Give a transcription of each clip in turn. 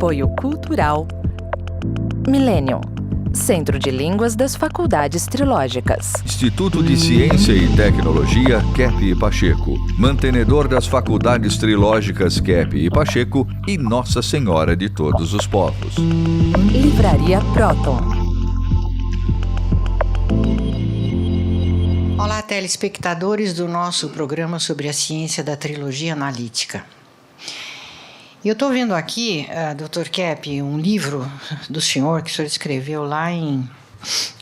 Apoio Cultural Millennium, Centro de Línguas das Faculdades Trilógicas. Instituto de Ciência e Tecnologia Kepp e Pacheco, mantenedor das Faculdades Trilógicas Kepp e Pacheco e Nossa Senhora de Todos os Povos. Livraria Próton. Olá, telespectadores do nosso programa sobre a ciência da trilogia analítica. Eu estou vendo aqui, Dr. Kepp, um livro do senhor que o senhor escreveu lá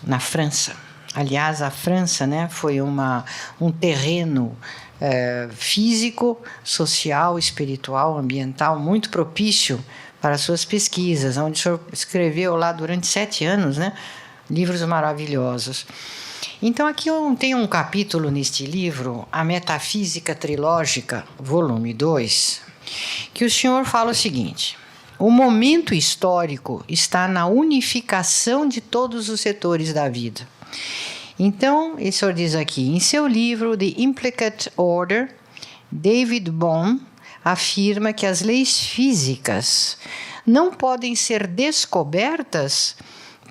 na França. Aliás, a França, né, foi um terreno físico, social, espiritual, ambiental muito propício para as suas pesquisas, onde o senhor escreveu lá durante 7 anos, né, livros maravilhosos. Então, aqui eu tenho um capítulo neste livro, A Metafísica Trilógica, volume 2, que o senhor fala o seguinte: o momento histórico está na unificação de todos os setores da vida. Então, o senhor diz aqui, em seu livro The Implicate Order, David Bohm afirma que as leis físicas não podem ser descobertas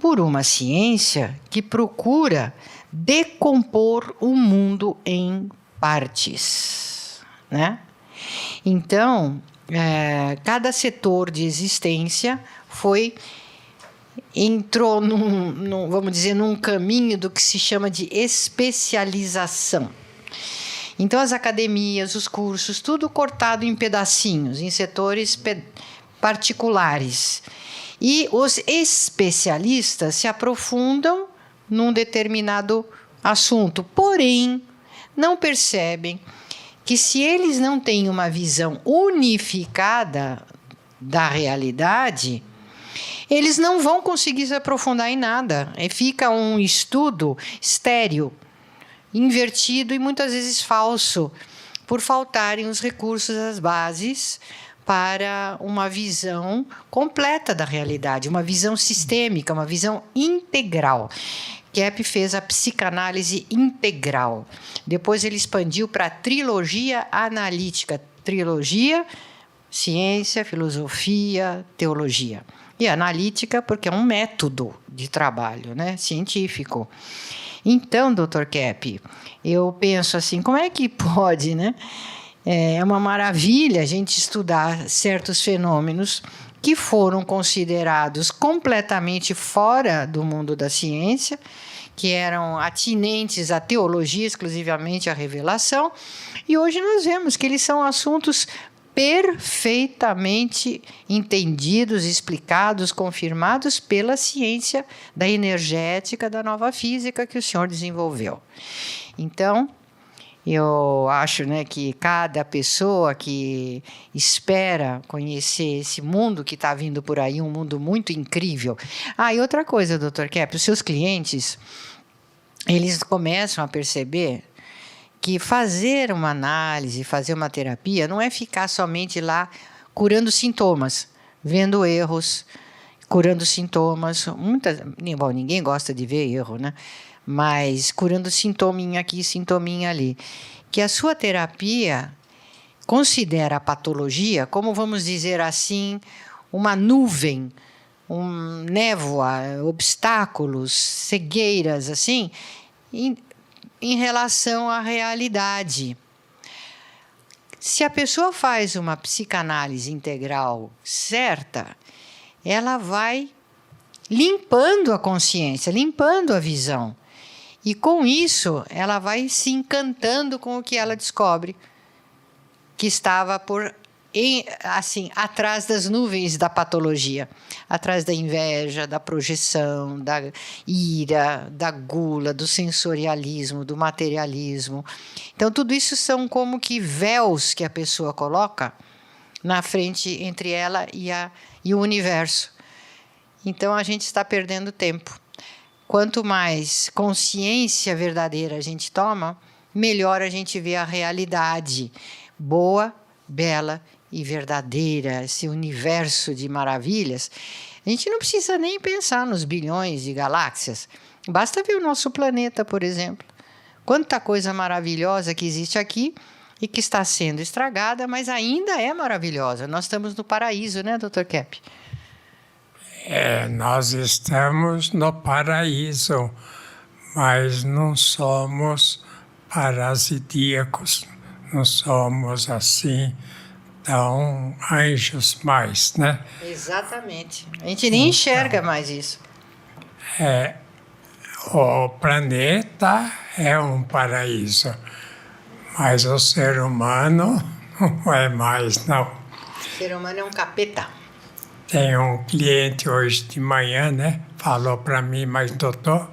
por uma ciência que procura decompor o mundo em partes, né? Então, cada setor de existência entrou vamos dizer, num caminho do que se chama de especialização. Então, as academias, os cursos, tudo cortado em pedacinhos, em setores particulares. E os especialistas se aprofundam num determinado assunto, porém, não percebem que se eles não têm uma visão unificada da realidade, eles não vão conseguir se aprofundar em nada. Fica um estudo estéril, invertido e muitas vezes falso, por faltarem os recursos, as bases para uma visão completa da realidade, uma visão sistêmica, uma visão integral. Kepp fez a psicanálise integral. Depois ele expandiu para a trilogia analítica. Trilogia, ciência, filosofia, teologia. E analítica porque é um método de trabalho, né, científico. Então, Dr. Kepp, eu penso assim, como é que pode, né? É uma maravilha a gente estudar certos fenômenos que foram considerados completamente fora do mundo da ciência, que eram atinentes à teologia, exclusivamente à revelação, e hoje nós vemos que eles são assuntos perfeitamente entendidos, explicados, confirmados pela ciência da energética, da nova física que o senhor desenvolveu. Então, eu acho, né, que cada pessoa que espera conhecer esse mundo que está vindo por aí, um mundo muito incrível. E outra coisa, Dr. Kepp, os seus clientes, eles começam a perceber que fazer uma análise, fazer uma terapia, não é ficar somente lá curando sintomas, vendo erros, curando sintomas. Ninguém gosta de ver erro, né? Mas curando sintominha aqui, sintominha ali. Que a sua terapia considera a patologia como, vamos dizer assim, uma nuvem, névoa, obstáculos, cegueiras, assim, em relação à realidade. Se a pessoa faz uma psicanálise integral certa, ela vai limpando a consciência, limpando a visão. E com isso, ela vai se encantando com o que ela descobre, que estava atrás das nuvens da patologia, atrás da inveja, da projeção, da ira, da gula, do sensorialismo, do materialismo. Então, tudo isso são como que véus que a pessoa coloca na frente entre ela e o universo. Então, a gente está perdendo tempo. Quanto mais consciência verdadeira a gente toma, melhor a gente vê a realidade boa, bela e verdadeira, esse universo de maravilhas. A gente não precisa nem pensar nos bilhões de galáxias. Basta ver o nosso planeta, por exemplo. Quanta coisa maravilhosa que existe aqui e que está sendo estragada, mas ainda é maravilhosa. Nós estamos no paraíso, né, Dr. Kepp? Nós estamos no paraíso, mas não somos parasitíacos, não somos assim tão anjos mais, né? Exatamente. A gente nem enxerga mais isso. O planeta é um paraíso, mas o ser humano não é mais, não. O ser humano é um capeta. Tem um cliente hoje de manhã, né? Falou para mim, mas doutor,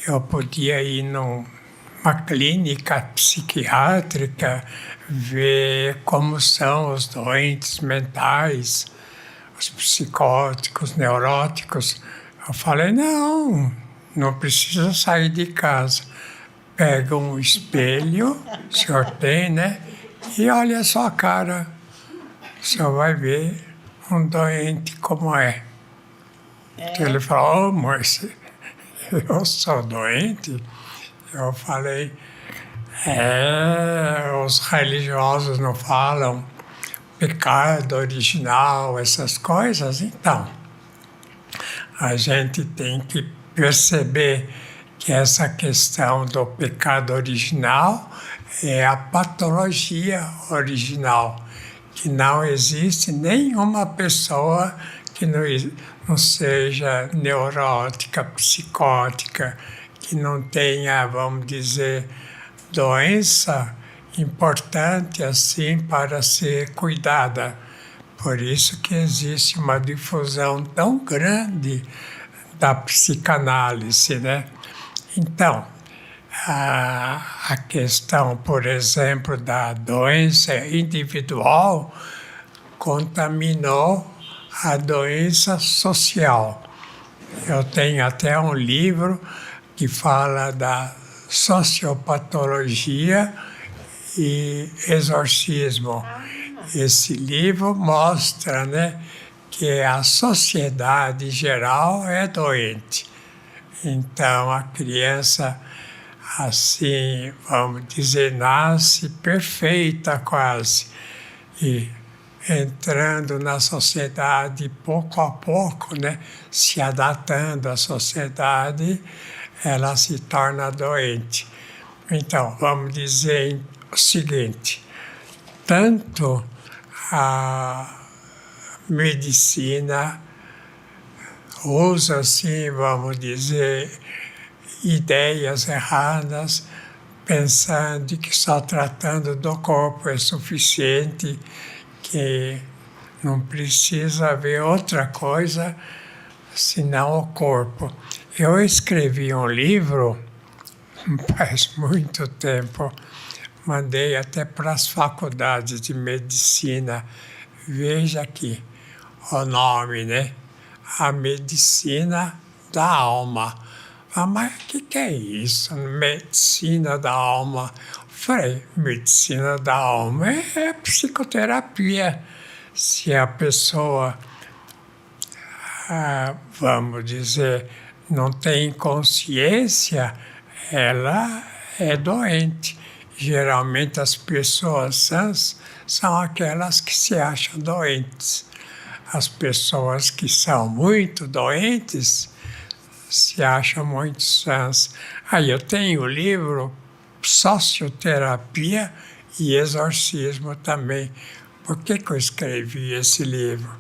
eu podia ir numa clínica psiquiátrica, ver como são os doentes mentais, os psicóticos, neuróticos. Eu falei, não precisa sair de casa. Pega um espelho, o senhor tem, né? E olha a sua cara. O senhor vai ver um doente como é. Ele falou, mas eu sou doente? Eu falei, os religiosos não falam pecado original, essas coisas. Então, a gente tem que perceber que essa questão do pecado original é a patologia original, que não existe nenhuma pessoa que não seja neurótica, psicótica, que não tenha, vamos dizer, doença importante assim para ser cuidada. Por isso que existe uma difusão tão grande da psicanálise, né? Então, a questão, por exemplo, da doença individual contaminou a doença social. Eu tenho até um livro que fala da sociopatologia e exorcismo. Esse livro mostra, né, que a sociedade geral é doente. Então, a criança, assim, vamos dizer, nasce perfeita quase. E entrando na sociedade pouco a pouco, né, se adaptando à sociedade, ela se torna doente. Então, vamos dizer o seguinte, tanto a medicina usa, assim, vamos dizer, ideias erradas, pensando que só tratando do corpo é suficiente, que não precisa haver outra coisa senão o corpo. Eu escrevi um livro faz muito tempo, mandei até para as faculdades de medicina. Veja aqui o nome, né? A medicina da alma. Ah, mas o que é isso? Medicina da alma. Falei, medicina da alma é psicoterapia. Se a pessoa, vamos dizer, não tem consciência, ela é doente. Geralmente as pessoas sãs são aquelas que se acham doentes. As pessoas que são muito doentes se acham muito sãs. Aí eu tenho o livro Socioterapia e Exorcismo também. Por que eu escrevi esse livro?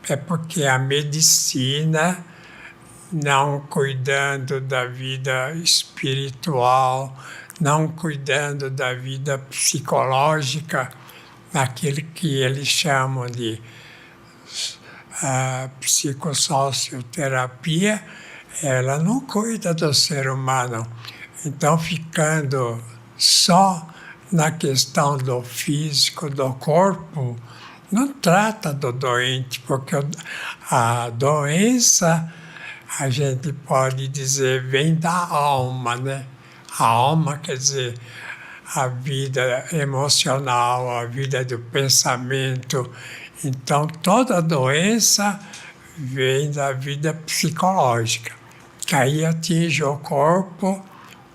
É porque a medicina, não cuidando da vida espiritual, não cuidando da vida psicológica, naquilo que eles chamam de psicossocioterapia, ela não cuida do ser humano. Então, ficando só na questão do físico, do corpo, não trata do doente, porque a doença, a gente pode dizer, vem da alma, né? A alma quer dizer a vida emocional, a vida do pensamento. Então, toda doença vem da vida psicológica, que aí atinge o corpo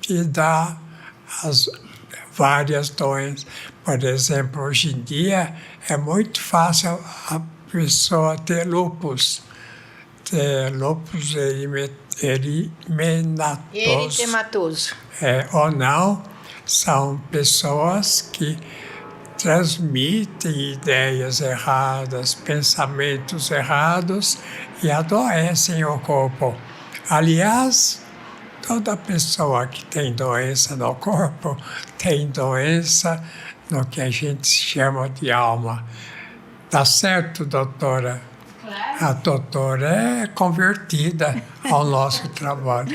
e dá as várias doenças. Por exemplo, hoje em dia é muito fácil a pessoa ter lúpus. lúpus Eritematoso. Ou não, são pessoas que transmitem ideias erradas, pensamentos errados e adoecem o corpo. Aliás, toda pessoa que tem doença no corpo tem doença no que a gente chama de alma. Tá certo, doutora? Claro. A doutora é convertida ao nosso trabalho.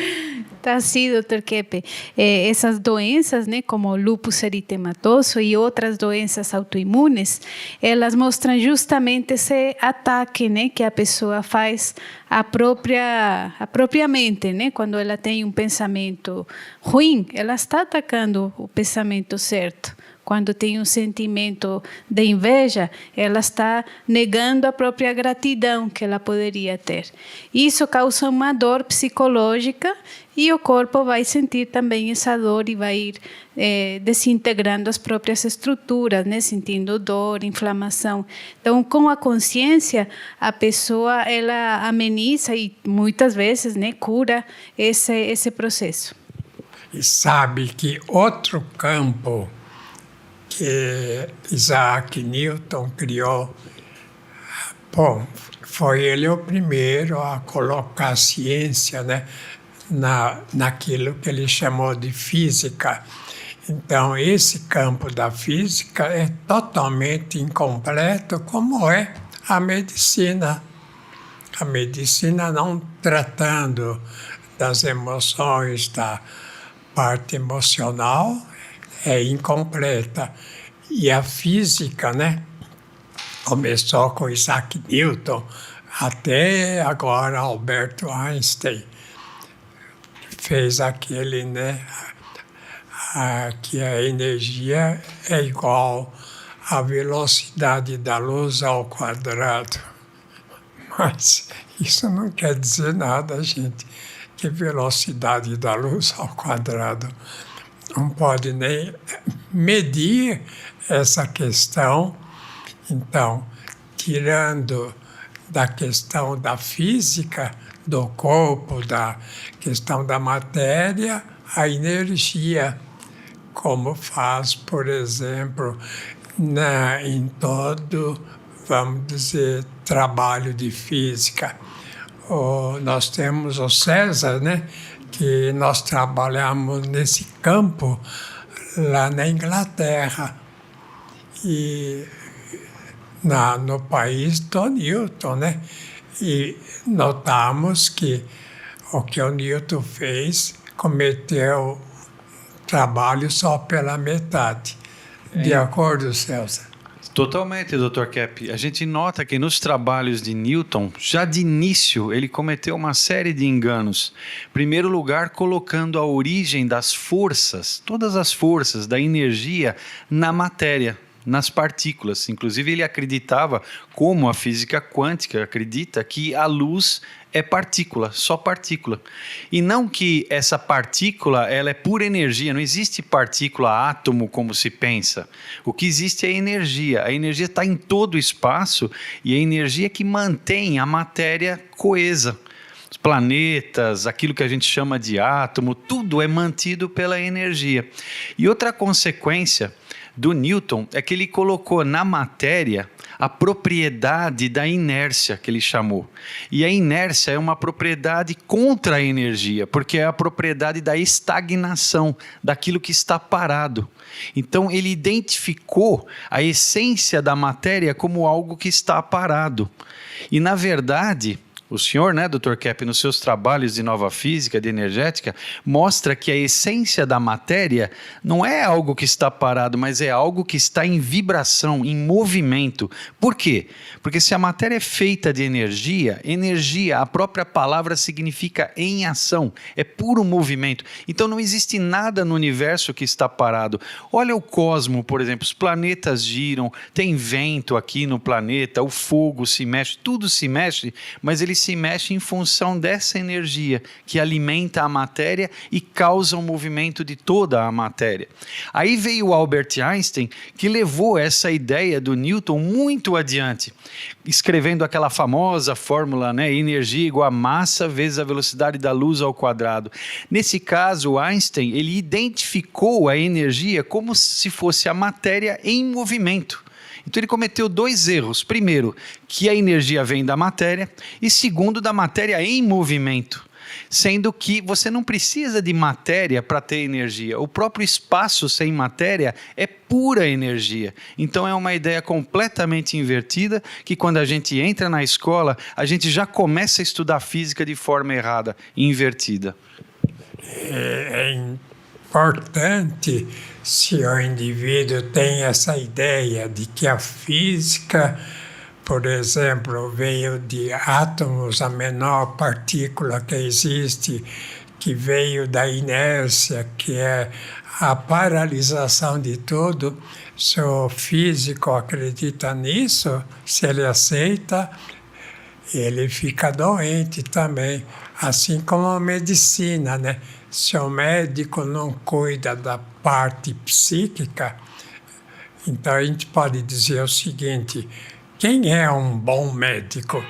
Tá sim, Dr. Keppe. Essas doenças, né, como o lúpus eritematoso e outras doenças autoimunes, elas mostram justamente esse ataque, né, que a pessoa faz à própria mente, né? Quando ela tem um pensamento ruim, ela está atacando o pensamento certo. Quando tem um sentimento de inveja, ela está negando a própria gratidão que ela poderia ter. Isso causa uma dor psicológica e o corpo vai sentir também essa dor e vai ir desintegrando as próprias estruturas, né? Sentindo dor, inflamação. Então, com a consciência, a pessoa ela ameniza e muitas vezes, né, cura esse processo. E sabe que outro campo que Isaac Newton criou, bom, foi ele o primeiro a colocar a ciência, né, naquilo que ele chamou de física. Então, esse campo da física é totalmente incompleto, como é a medicina. A medicina não tratando das emoções, da parte emocional, é incompleta. E a física, né, começou com Isaac Newton, até agora Albert Einstein fez aquele, né, que a energia é igual à velocidade da luz ao quadrado. Mas isso não quer dizer nada, gente, que velocidade da luz ao quadrado não pode nem medir essa questão. Então, tirando da questão da física, do corpo, da questão da matéria, a energia, como faz, por exemplo, em todo, vamos dizer, trabalho de física. Nós temos o César, né, que nós trabalhamos nesse campo lá na Inglaterra e no país do Newton, né? E notamos que o que o Newton fez cometeu trabalho só pela metade. De acordo, César? Totalmente, Dr. Keppe. A gente nota que nos trabalhos de Newton, já de início, ele cometeu uma série de enganos. Em primeiro lugar, colocando a origem das forças, todas as forças da energia na matéria, nas partículas. Inclusive, ele acreditava, como a física quântica acredita, que a luz é partícula, só partícula. E não que essa partícula ela é pura energia, não existe partícula, átomo como se pensa. O que existe é energia. A energia está em todo o espaço e a energia que mantém a matéria coesa. Os planetas, aquilo que a gente chama de átomo, tudo é mantido pela energia. E outra consequência do Newton é que ele colocou na matéria a propriedade da inércia, que ele chamou. E a inércia é uma propriedade contra a energia, porque é a propriedade da estagnação, daquilo que está parado. Então, ele identificou a essência da matéria como algo que está parado. E, na verdade, o senhor, né, Dr. Keppe, nos seus trabalhos de nova física, de energética, mostra que a essência da matéria não é algo que está parado, mas é algo que está em vibração, em movimento. Por quê? Porque se a matéria é feita de energia, energia, a própria palavra significa em ação, é puro movimento. Então não existe nada no universo que está parado. Olha o cosmo, por exemplo, os planetas giram, tem vento aqui no planeta, o fogo se mexe, tudo se mexe, mas ele se mexe em função dessa energia que alimenta a matéria e causa o movimento de toda a matéria. Aí veio o Albert Einstein, que levou essa ideia do Newton muito adiante, escrevendo aquela famosa fórmula, né? Energia igual a massa vezes a velocidade da luz ao quadrado. Nesse caso, Einstein, ele identificou a energia como se fosse a matéria em movimento. Então ele cometeu 2 erros. Primeiro, que a energia vem da matéria, e segundo, da matéria em movimento. Sendo que você não precisa de matéria para ter energia. O próprio espaço sem matéria é pura energia. Então é uma ideia completamente invertida, que quando a gente entra na escola, a gente já começa a estudar física de forma errada, invertida. É importante, se o indivíduo tem essa ideia de que a física, por exemplo, veio de átomos, a menor partícula que existe, que veio da inércia, que é a paralisação de tudo. Se o físico acredita nisso, se ele aceita, ele fica doente também. Assim como a medicina, né? Se o médico não cuida da parte psíquica, então a gente pode dizer o seguinte: quem é um bom médico?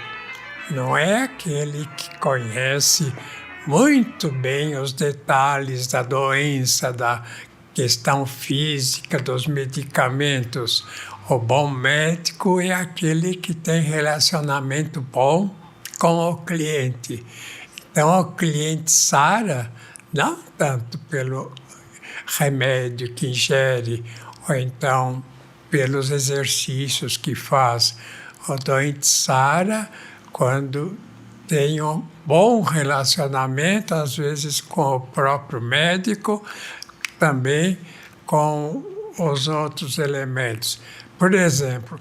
Não é aquele que conhece muito bem os detalhes da doença, da questão física, dos medicamentos. O bom médico é aquele que tem relacionamento bom com o cliente. Então, o cliente sara, não tanto pelo remédio que ingere, ou então pelos exercícios que faz. O doente sara quando tem um bom relacionamento, às vezes com o próprio médico, também com os outros elementos. Por exemplo,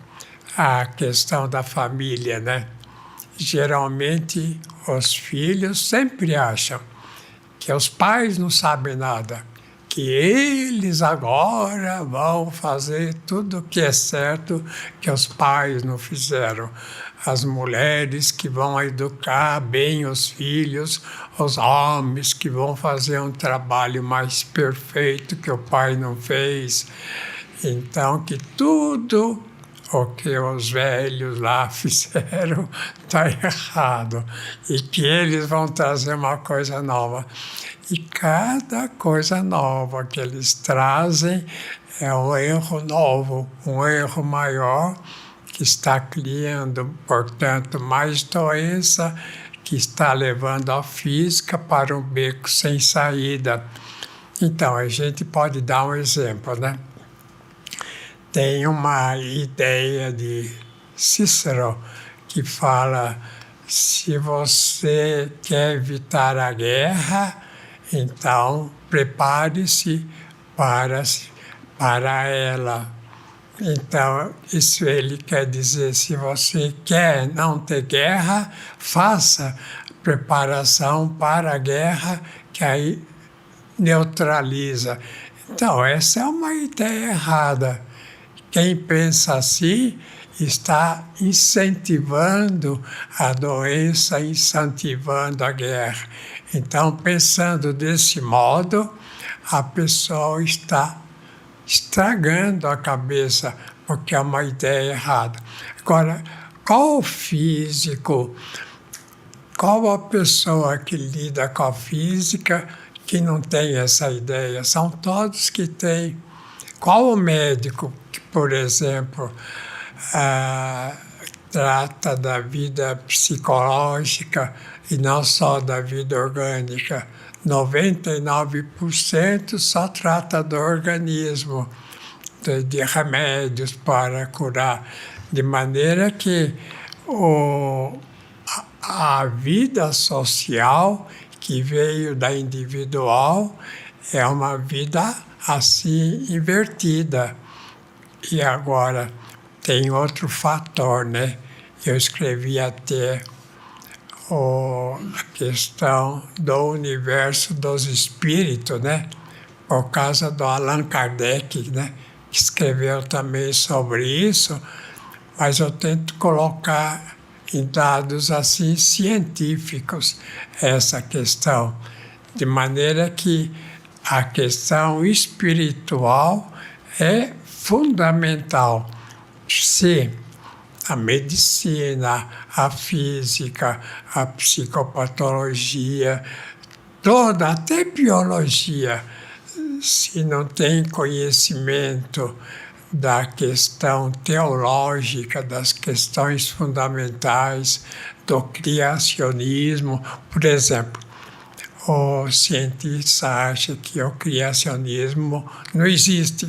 a questão da família, né? Geralmente, os filhos sempre acham que os pais não sabem nada, que eles agora vão fazer tudo o que é certo que os pais não fizeram. As mulheres que vão educar bem os filhos, os homens que vão fazer um trabalho mais perfeito que o pai não fez. Então, que tudo o que os velhos lá fizeram está errado e que eles vão trazer uma coisa nova. E cada coisa nova que eles trazem é um erro novo, um erro maior, que está criando, portanto, mais doença, que está levando a física para um beco sem saída. Então, a gente pode dar um exemplo, né? Tem uma ideia de Cícero que fala: se você quer evitar a guerra, então prepare-se para ela. Então, isso ele quer dizer: se você quer não ter guerra, faça preparação para a guerra, que aí neutraliza. Então, essa é uma ideia errada. Quem pensa assim está incentivando a doença, incentivando a guerra. Então, pensando desse modo, a pessoa está estragando a cabeça, porque é uma ideia errada. Agora, qual físico, qual a pessoa que lida com a física que não tem essa ideia? São todos que têm. Qual o médico que, por exemplo, trata da vida psicológica e não só da vida orgânica? 99% só trata do organismo, de remédios para curar, de maneira que a vida social que veio da individual é uma vida assim invertida. E agora tem outro fator, né? Eu escrevi até a questão do universo dos espíritos, né? Por causa do Allan Kardec, né? Que escreveu também sobre isso, mas eu tento colocar em dados assim científicos essa questão, de maneira que a questão espiritual é fundamental. Se a medicina, a física, a psicopatologia, toda, até biologia, se não tem conhecimento da questão teológica, das questões fundamentais do criacionismo, por exemplo, o cientista acha que o criacionismo não existe.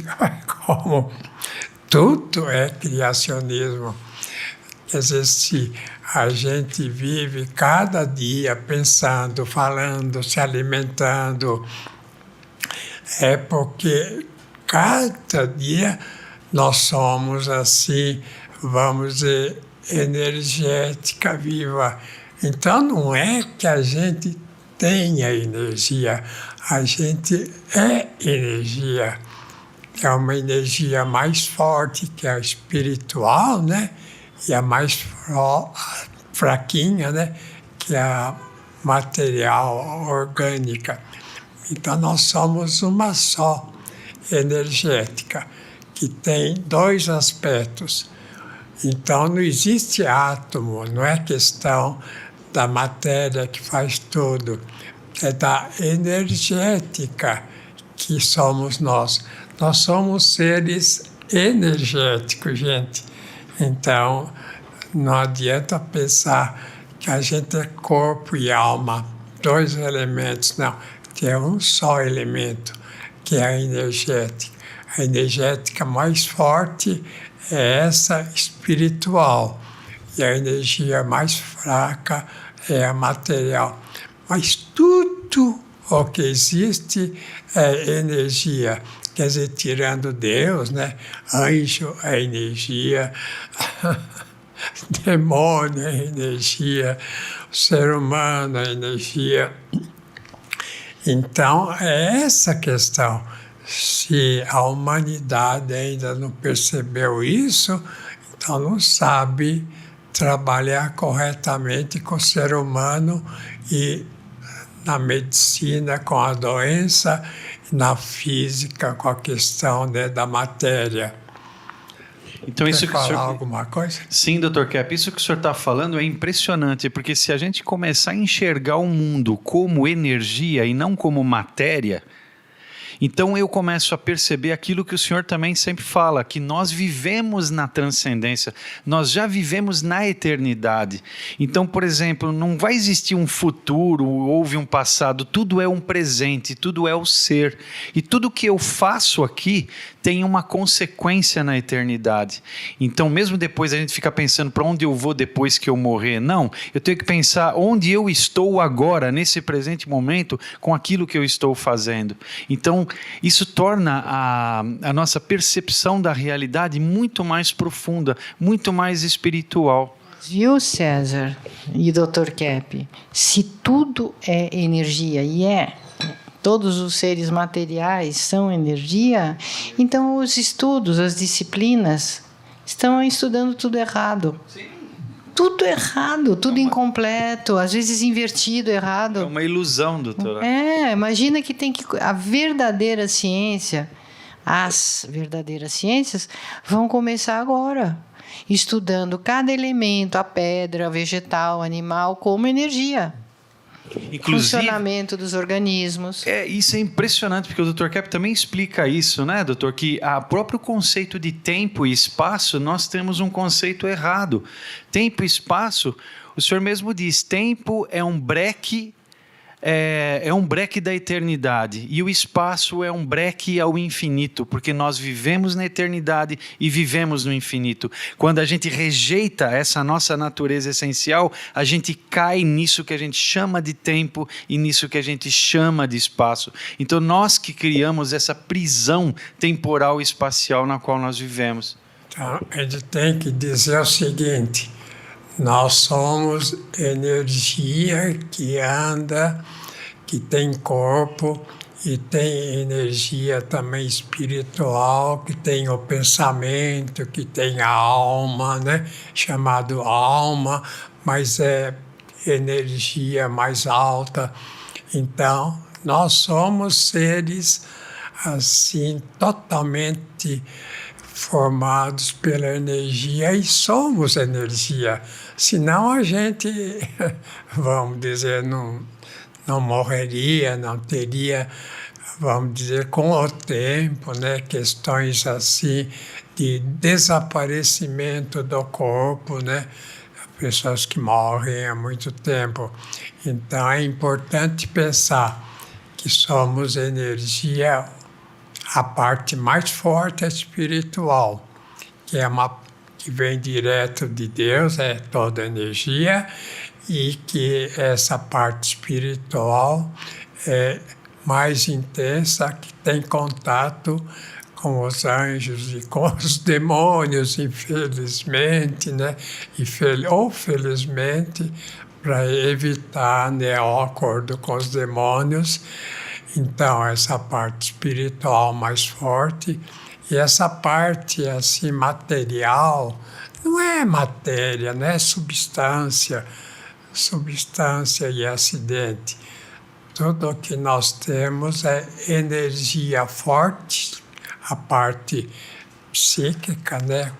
Como? Tudo é criacionismo. Quer dizer, se a gente vive cada dia pensando, falando, se alimentando, é porque cada dia nós somos assim, vamos dizer, energética viva. Então não é que a gente tenha energia, a gente é energia. É uma energia mais forte que a espiritual, né? E a mais fraquinha, né? Que a material, orgânica. Então nós somos uma só energética, que tem dois aspectos. Então não existe átomo, não é questão da matéria que faz tudo, é da energética que somos nós. Nós somos seres energéticos, gente. Então, não adianta pensar que a gente é corpo e alma, dois elementos, não. Tem um só elemento, que é a energética. A energética mais forte é essa espiritual, e a energia mais fraca é a material. Mas tudo o que existe é energia. Quer dizer, tirando Deus, né? Anjo é energia, demônio é energia, ser humano é energia. Então, é essa questão. Se a humanidade ainda não percebeu isso, então não sabe trabalhar corretamente com o ser humano e na medicina com a doença, na física com a questão, né, da matéria. Então, isso Quer que falar o senhor... alguma coisa? Sim, Dr. Kepp, isso que o senhor está falando é impressionante, porque se a gente começar a enxergar o mundo como energia e não como matéria, então eu começo a perceber aquilo que o senhor também sempre fala, que nós vivemos na transcendência, nós já vivemos na eternidade. Então, por exemplo, não vai existir um futuro, houve um passado, tudo é um presente, tudo é o ser. E tudo que eu faço aqui tem uma consequência na eternidade. Então, mesmo depois a gente fica pensando para onde eu vou depois que eu morrer, não, eu tenho que pensar onde eu estou agora, nesse presente momento, com aquilo que eu estou fazendo. Então, isso torna a nossa percepção da realidade muito mais profunda, muito mais espiritual. Viu, César e Dr. Kepp? Se tudo é energia, e todos os seres materiais são energia, então os estudos, as disciplinas, estão estudando tudo errado. Sim. Tudo errado, tudo incompleto, às vezes invertido, errado. É uma ilusão, doutora. Imagina que tem que... A verdadeira ciência, as verdadeiras ciências vão começar agora, estudando cada elemento, a pedra, o vegetal, o animal, como energia. Inclusive, funcionamento dos organismos. Isso é impressionante, porque o Dr. Kepp também explica isso, né, doutor? Que o próprio conceito de tempo e espaço, nós temos um conceito errado. Tempo e espaço, o senhor mesmo diz, tempo é um breque, é um breque da eternidade, e o espaço é um breque ao infinito, porque nós vivemos na eternidade e vivemos no infinito. Quando a gente rejeita essa nossa natureza essencial, a gente cai nisso que a gente chama de tempo e nisso que a gente chama de espaço. Então nós que criamos essa prisão temporal e espacial na qual nós vivemos. Então, a gente tem que dizer o seguinte: nós somos energia que anda, que tem corpo e tem energia também espiritual, que tem o pensamento, que tem a alma, né? Chamado alma, mas é energia mais alta. Então, nós somos seres assim totalmente formados pela energia e somos energia. Senão a gente, vamos dizer, não morreria, não teria, vamos dizer, com o tempo, né, questões assim de desaparecimento do corpo, né, pessoas que morrem há muito tempo. Então é importante pensar que somos energia, a parte mais forte é espiritual, que é que vem direto de Deus, é toda energia, e que essa parte espiritual é mais intensa, que tem contato com os anjos e com os demônios, infelizmente, né? Ou felizmente, para evitar, né, o acordo com os demônios. Então, essa parte espiritual mais forte, e essa parte assim material, não é matéria, não é substância e acidente. Tudo o que nós temos é energia forte, a parte psíquica, né?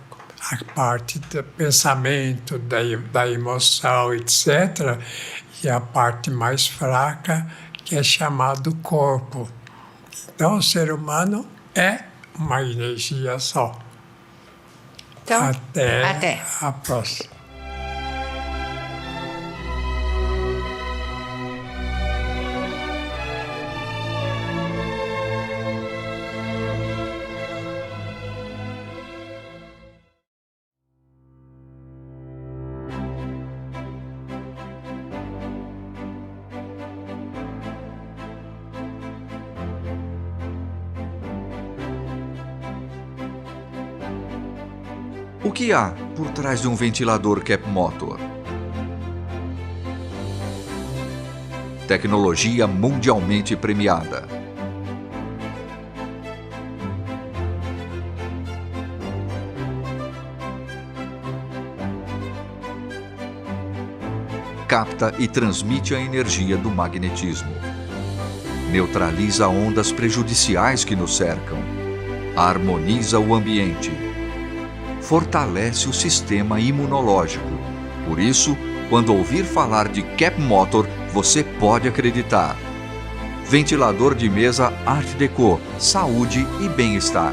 A parte do pensamento, da emoção, etc., e a parte mais fraca, que é chamado corpo. Então, o ser humano é uma energia só. Então, até a próxima. O que há por trás de um ventilador Cap Motor? Tecnologia mundialmente premiada. Capta e transmite a energia do magnetismo. Neutraliza ondas prejudiciais que nos cercam. Harmoniza o ambiente. Fortalece o sistema imunológico. Por isso, quando ouvir falar de Cap Motor, você pode acreditar. Ventilador de mesa Art Deco, saúde e bem-estar.